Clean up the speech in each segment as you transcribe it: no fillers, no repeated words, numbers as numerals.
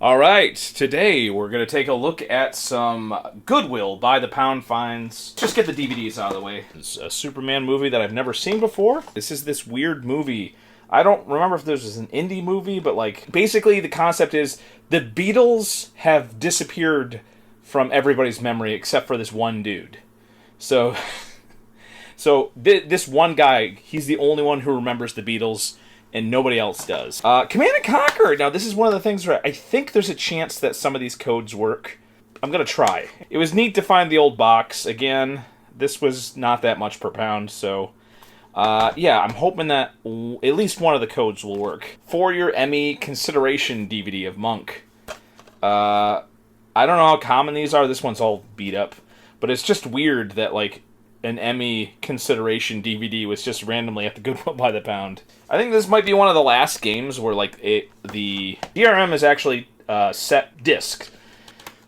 All right, today we're going to take a look at some Goodwill by the pound finds. Just get the DVDs out of the way. It's a Superman movie that I've never seen before. This is this weird movie. I don't remember if this was an indie movie, but like basically the concept is the Beatles have disappeared from everybody's memory except for this one dude. So this one guy, he's the only one who remembers the Beatles, and nobody else does. Command & Conquer! Now, this is one of the things where I think there's a chance that some of these codes work. I'm gonna try. It was neat to find the old box. Again, this was not that much per pound, so... yeah, I'm hoping that at least one of the codes will work. For your Emmy consideration DVD of Monk. I don't know how common these are. This one's all beat up. But it's just weird that, like, an Emmy consideration DVD was just randomly at the Goodwill by the pound. I think this might be one of the last games where like the DRM is actually set disc.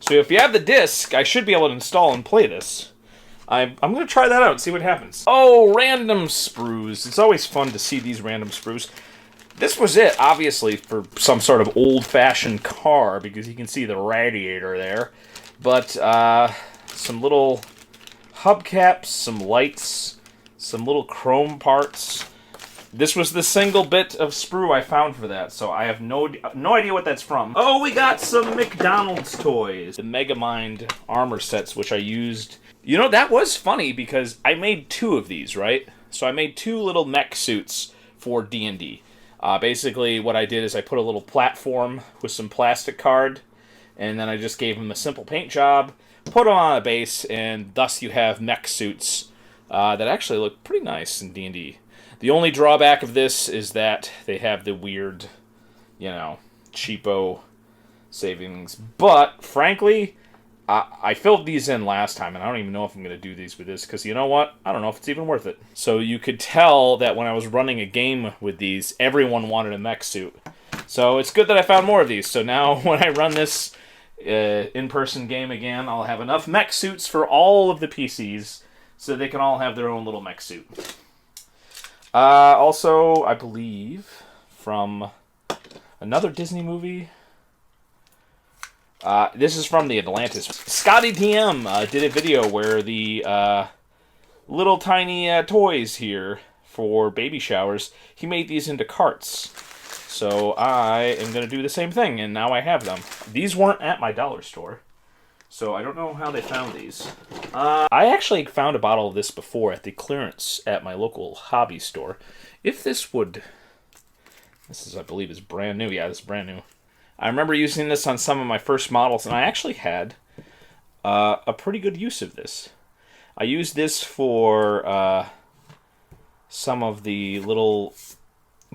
So if you have the disc, I should be able to install and play this. I'm going to try that out and see what happens. Oh, random sprues. It's always fun to see these random sprues. This was it, obviously, for some sort of old-fashioned car, because you can see the radiator there. But some little hubcaps, some lights, some little chrome parts. This was the single bit of sprue I found for that, so I have no idea what that's from. Oh, we got some McDonald's toys. The Megamind armor sets, which I used. You know, that was funny, because I made two of these, right? So I made two little mech suits for D&D. Basically, what I did is I put a little platform with some plastic card, and then I just gave them a simple paint job, put them on a base, and thus you have mech suits that actually look pretty nice in D&D. The only drawback of this is that they have the weird, you know, cheapo savings. But, frankly, I filled these in last time, and I don't even know if I'm going to do these with this, because you know what? I don't know if it's even worth it. So you could tell that when I was running a game with these, everyone wanted a mech suit. So it's good that I found more of these. So now when I run this in-person game again, I'll have enough mech suits for all of the PCs, so they can all have their own little mech suit. Also, I believe, from another Disney movie, this is from the Atlantis. Scotty TM did a video where the little tiny toys here for baby showers, he made these into carts. So I am going to do the same thing, and now I have them. These weren't at my dollar store, so I don't know how they found these. I actually found a bottle of this before at the clearance at my local hobby store. If this would... This is, I believe, is brand new. Yeah, this is brand new. I remember using this on some of my first models, and I actually had a pretty good use of this. I used this for some of the little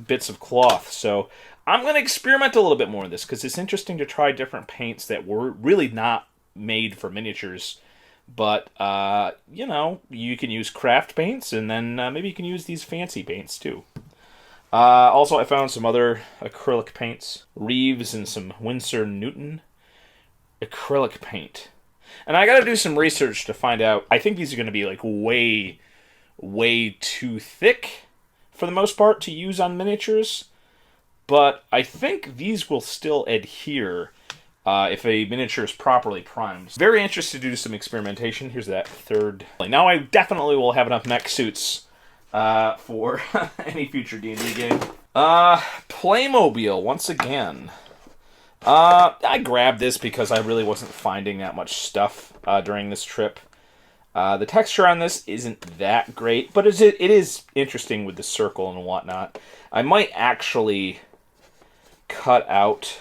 bits of cloth, so I'm going to experiment a little bit more with this, because it's interesting to try different paints that were really not made for miniatures, but, you know, you can use craft paints, and then maybe you can use these fancy paints, too. Also, I found some other acrylic paints. Reeves and some Winsor Newton acrylic paint. And I gotta do some research to find out. I think these are going to be, like, way too thick, for the most part, to use on miniatures. But I think these will still adhere if a miniature is properly primed. Very interested to do some experimentation. Here's that third. Now I definitely will have enough mech suits for any future D&D game. Playmobil, once again. I grabbed this because I really wasn't finding that much stuff during this trip. The texture on this isn't that great, but it is interesting with the circle and whatnot. I might actually cut out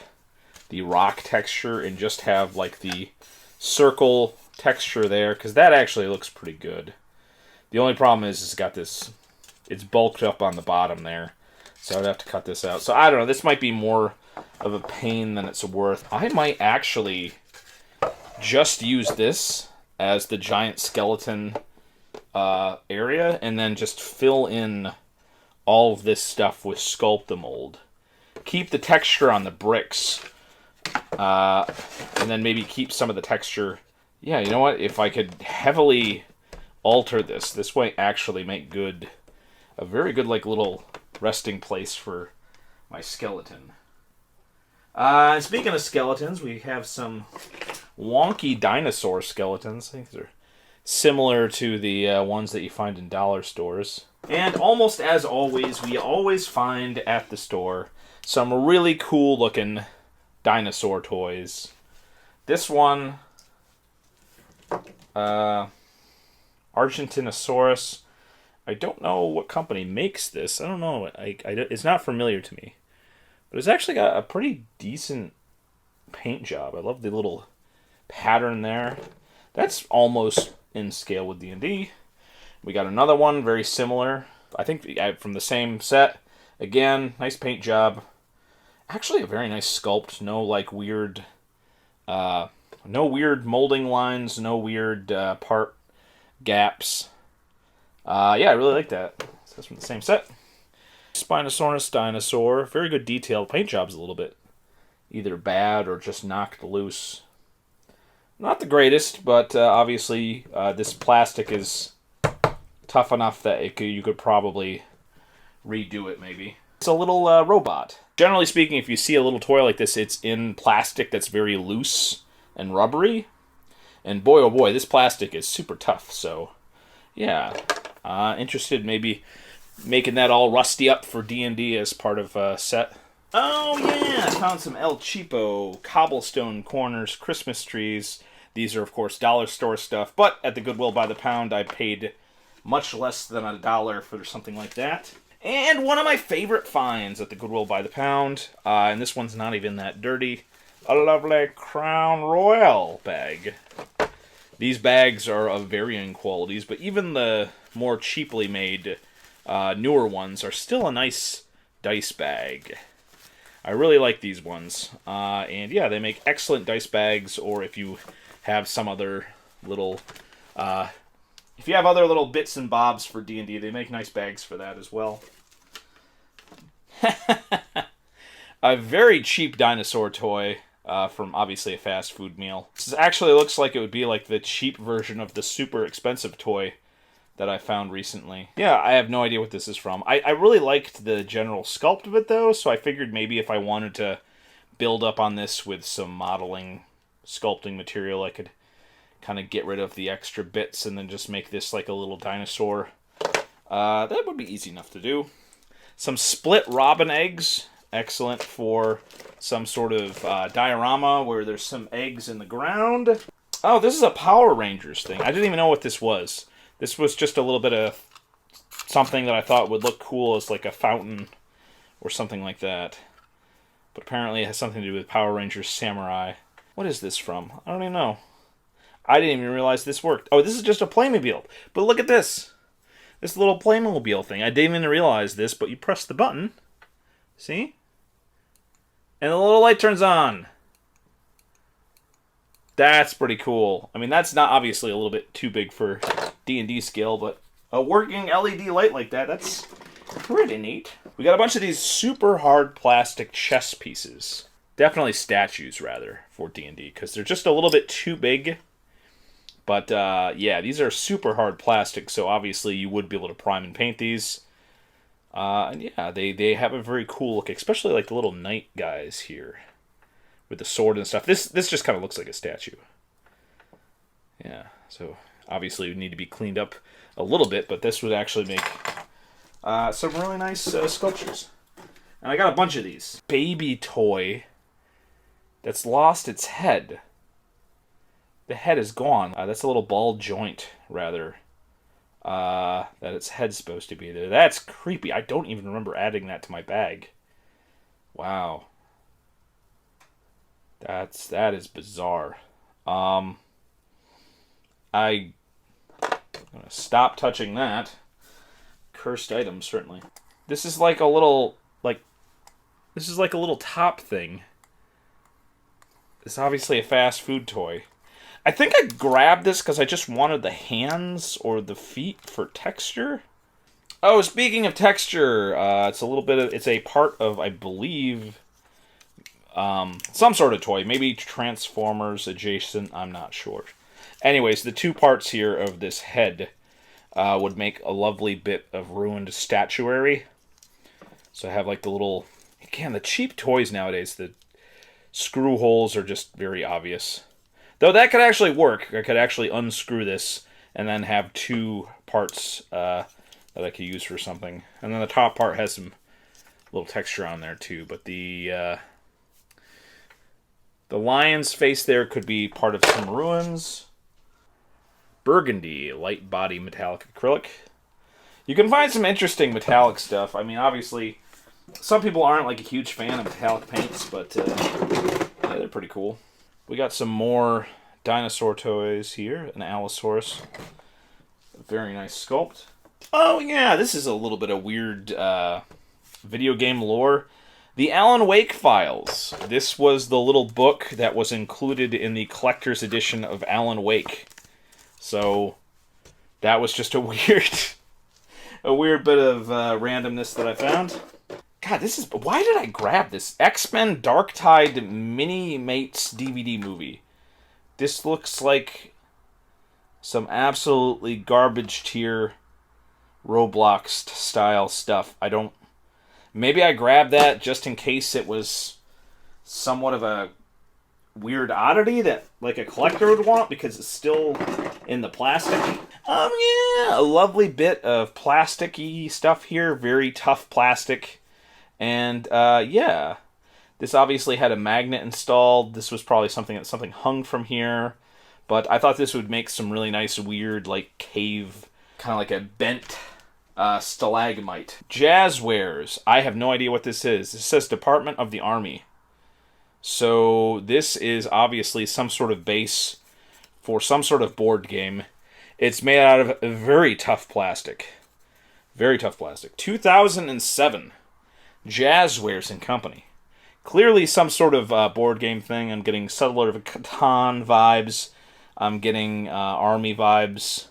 the rock texture and just have like the circle texture there, because that actually looks pretty good. The only problem is it's got this, it's bulked up on the bottom there, so I'd have to cut this out. So I don't know, this might be more of a pain than it's worth. I might actually just use this as the giant skeleton area, and then just fill in all of this stuff with Sculpt-A-Mold. Keep the texture on the bricks, and then maybe keep some of the texture. Yeah, you know what? If I could heavily alter this might actually make a very good like little resting place for my skeleton. And speaking of skeletons, we have some wonky dinosaur skeletons. I think these are similar to the ones that you find in dollar stores. And almost as always, we always find at the store some really cool looking dinosaur toys. This one, Argentinosaurus. I don't know what company makes this. I don't know. It's not familiar to me. But it's actually got a pretty decent paint job. I love the little pattern there. That's almost in scale with D&D. We got another one very similar. I think from the same set. Again, nice paint job. Actually a very nice sculpt. No like weird no weird molding lines, no weird part gaps. Yeah, I really like that. So that's from the same set. Spinosaurus dinosaur. Very good detail. Paint job's a little bit either bad or just knocked loose. Not the greatest, but obviously this plastic is tough enough that you could probably redo it maybe. It's a little robot. Generally speaking, if you see a little toy like this, it's in plastic that's very loose and rubbery. And boy, oh boy, this plastic is super tough. So, yeah. Interested maybe making that all rusty up for D&D as part of a set. Oh yeah, I found some El Cheapo cobblestone corners Christmas trees. These are of course dollar store stuff, but at the Goodwill by the pound I paid much less than $1 for something like that. And one of my favorite finds at the Goodwill by the pound, and this one's not even that dirty, a lovely Crown Royal bag. These bags are of varying qualities, but even the more cheaply made newer ones are still a nice dice bag. I really like these ones. And yeah, they make excellent dice bags, or if you have some other little... if you have other little bits and bobs for D&D, they make nice bags for that as well. A very cheap dinosaur toy from obviously a fast food meal. This actually looks like it would be like the cheap version of the super expensive toy that I found recently. Yeah, I have no idea what this is from. I really liked the general sculpt of it though, so I figured maybe if I wanted to build up on this with some modeling, sculpting material, I could kind of get rid of the extra bits and then just make this like a little dinosaur. That would be easy enough to do. Some split robin eggs. Excellent for some sort of diorama where there's some eggs in the ground. Oh, this is a Power Rangers thing. I didn't even know what this was. This was just a little bit of something that I thought would look cool as like a fountain or something like that. But apparently it has something to do with Power Rangers Samurai. What is this from? I don't even know. I didn't even realize this worked. Oh, this is just a Playmobil. But look at this. This little Playmobil thing. I didn't even realize this, but you press the button. See? And the little light turns on. That's pretty cool. I mean, that's not obviously a little bit too big for D&D scale, but a working LED light like that, that's pretty neat. We got a bunch of these super hard plastic chess pieces. Definitely statues, rather, for D&D, because they're just a little bit too big. But, yeah, these are super hard plastic, so obviously you would be able to prime and paint these. And yeah, they have a very cool look, especially like the little knight guys here with the sword and stuff. This just kind of looks like a statue. Yeah, so obviously it would need to be cleaned up a little bit, but this would actually make some really nice sculptures. And I got a bunch of these. Baby toy that's lost its head. The head is gone. That's a little ball joint, rather. That its head's supposed to be there. That's creepy. I don't even remember adding that to my bag. Wow. That is bizarre. I'm gonna stop touching that. Cursed item, certainly. This is like a little top thing. It's obviously a fast food toy. I think I grabbed this because I just wanted the hands or the feet for texture. Oh, speaking of texture, it's a part of, I believe, some sort of toy. Maybe Transformers adjacent, I'm not sure. Anyways, the two parts here of this head would make a lovely bit of ruined statuary. So I have like the little, again, the cheap toys nowadays, screw holes are just very obvious. Though that could actually work. I could actually unscrew this and then have two parts that I could use for something. And then the top part has some little texture on there too. But the lion's face there could be part of some ruins. Burgundy, light body metallic acrylic. You can find some interesting metallic stuff. I mean, obviously, some people aren't like a huge fan of metallic paints, but yeah, they're pretty cool. We got some more dinosaur toys here. An Allosaurus. A very nice sculpt. Oh yeah, this is a little bit of weird video game lore. The Alan Wake Files. This was the little book that was included in the collector's edition of Alan Wake. So that was just a weird bit of randomness that I found. God, this is... Why did I grab this? X-Men Dark Tide Mini-Mates DVD movie. This looks like some absolutely garbage tier Roblox style stuff. I don't... Maybe I grabbed that just in case it was somewhat of a weird oddity that like a collector would want because it's still in the plastic. Yeah, a lovely bit of plasticky stuff here. Very tough plastic. And yeah, this obviously had a magnet installed. This was probably something hung from here. But I thought this would make some really nice, weird, like cave, kind of like a bent stalagmite. Jazzwares. I have no idea what this is. It says Department of the Army. So this is obviously some sort of base for some sort of board game. It's made out of very tough plastic. Very tough plastic. 2007. Jazzwares and Company. Clearly some sort of board game thing. I'm getting Settler of Catan vibes. I'm getting Army vibes.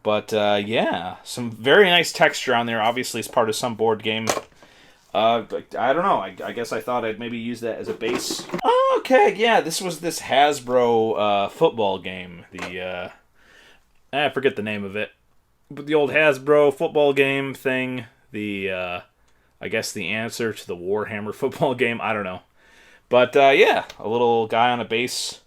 But yeah, some very nice texture on there. Obviously it's part of some board game. I don't know. I guess I thought I'd maybe use that as a base. Okay, yeah, this was this Hasbro football game. I forget the name of it. But the old Hasbro football game thing. I guess the answer to the Warhammer football game. I don't know. But yeah, a little guy on a base.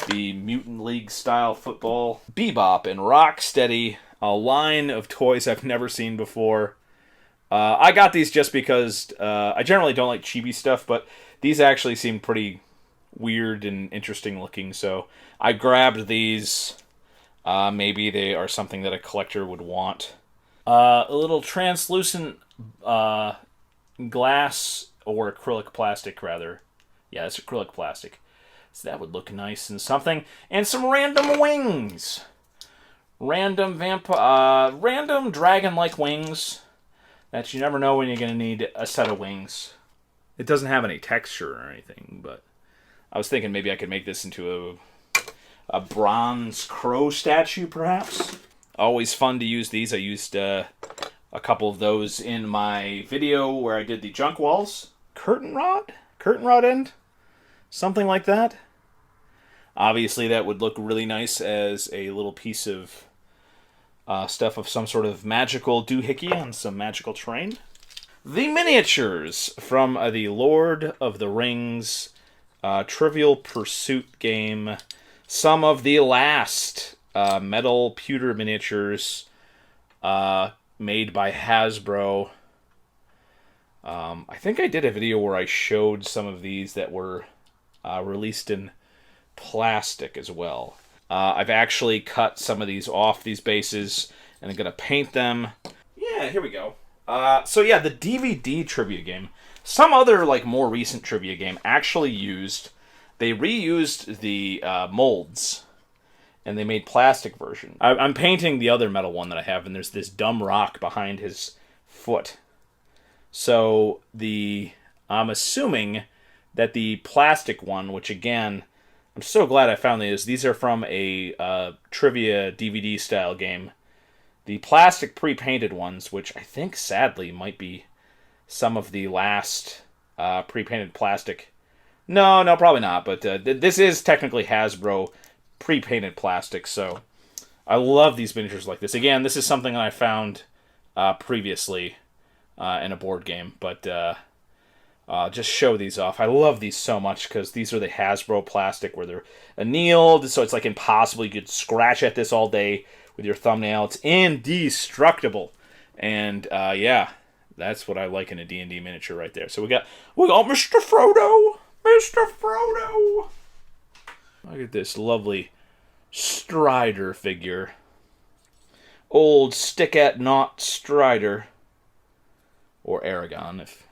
The Mutant League style football. Bebop and Rocksteady. A line of toys I've never seen before. I got these just because I generally don't like chibi stuff, but these actually seem pretty weird and interesting looking, so I grabbed these. Maybe they are something that a collector would want. A little translucent glass, or acrylic plastic, rather. Yeah, it's acrylic plastic. So that would look nice and something. And some random wings! Random dragon-like wings that you never know when you're going to need a set of wings. It doesn't have any texture or anything, but I was thinking maybe I could make this into a bronze crow statue, perhaps. Always fun to use these. I used a couple of those in my video where I did the junk walls. Curtain rod end? Something like that. Obviously that would look really nice as a little piece of stuff of some sort of magical doohickey on some magical terrain. The miniatures from the Lord of the Rings Trivial Pursuit game. Some of the last metal pewter miniatures made by Hasbro. I think I did a video where I showed some of these that were released in plastic as well. I've actually cut some of these off these bases, and I'm going to paint them. Yeah, here we go. So yeah, the DVD trivia game. Some other, like, more recent trivia game actually they reused the molds, and they made plastic version. I'm painting the other metal one that I have, and there's this dumb rock behind his foot. So I'm assuming that the plastic one, which again, I'm so glad I found these. These are from a trivia DVD style game. The plastic pre-painted ones, which I think sadly might be some of the last pre-painted plastic. No, probably not. But this is technically Hasbro pre-painted plastic. So I love these miniatures like this. Again, this is something that I found previously in a board game. But just show these off. I love these so much because these are the Hasbro plastic where they're annealed, so it's like impossible. You could scratch at this all day with your thumbnail. It's indestructible. And yeah, that's what I like in a D&D miniature right there. So we got Mr. Frodo. Mr. Frodo. Look at this lovely Strider figure. Old stick-at-naught Strider. Or Aragon, if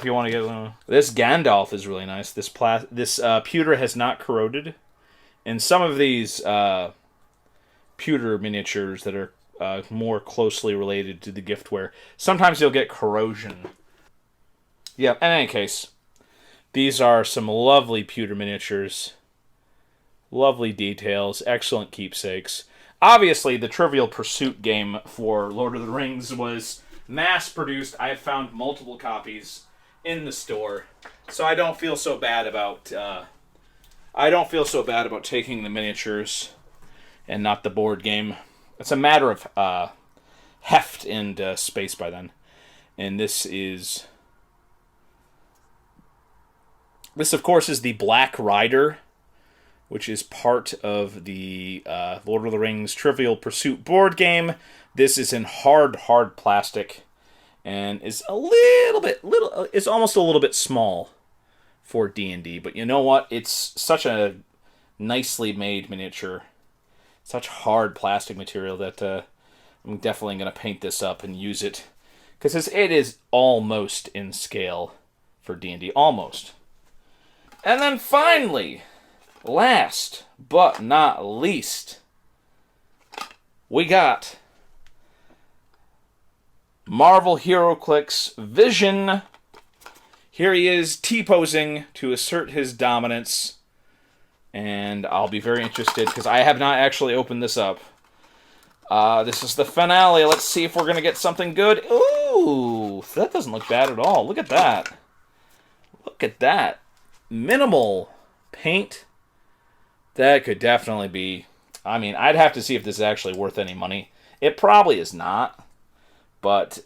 you want to get a little. This Gandalf is really nice. This pewter has not corroded. And some of these pewter miniatures that are more closely related to the giftware, sometimes you'll get corrosion. Yeah, in any case, these are some lovely pewter miniatures. Lovely details, excellent keepsakes. Obviously, the Trivial Pursuit game for Lord of the Rings was mass-produced. I have found multiple copies in the store, so I don't feel so bad about taking the miniatures and not the board game. It's a matter of heft and space by then. And this, of course, is the Black Rider, which is part of the Lord of the Rings Trivial Pursuit board game. This is in hard plastic and is it's almost a little bit small for D&D. But you know what? It's such a nicely made miniature. Such hard plastic material that I'm definitely going to paint this up and use it. Because it is almost in scale for D&D. Almost. And then finally, last but not least, we got Marvel HeroClix Vision. Here he is T-posing to assert his dominance. And I'll be very interested because I have not actually opened this up. This is the finale. Let's see if we're going to get something good. Ooh, that doesn't look bad at all. Look at that. Look at that. Minimal paint. That could definitely be... I mean, I'd have to see if this is actually worth any money. It probably is not. But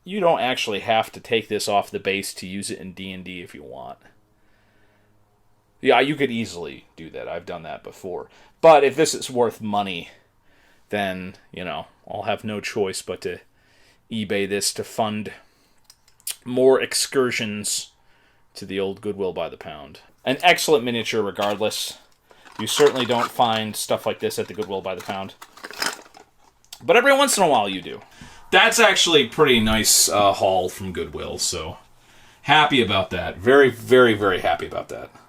you don't actually have to take this off the base to use it in D&D if you want. Yeah, you could easily do that. I've done that before. But if this is worth money, then, I'll have no choice but to eBay this to fund more excursions to the old Goodwill by the pound. An excellent miniature regardless. You certainly don't find stuff like this at the Goodwill by the pound. But every once in a while you do. That's actually a pretty nice haul from Goodwill, so happy about that. Very, very, very happy about that.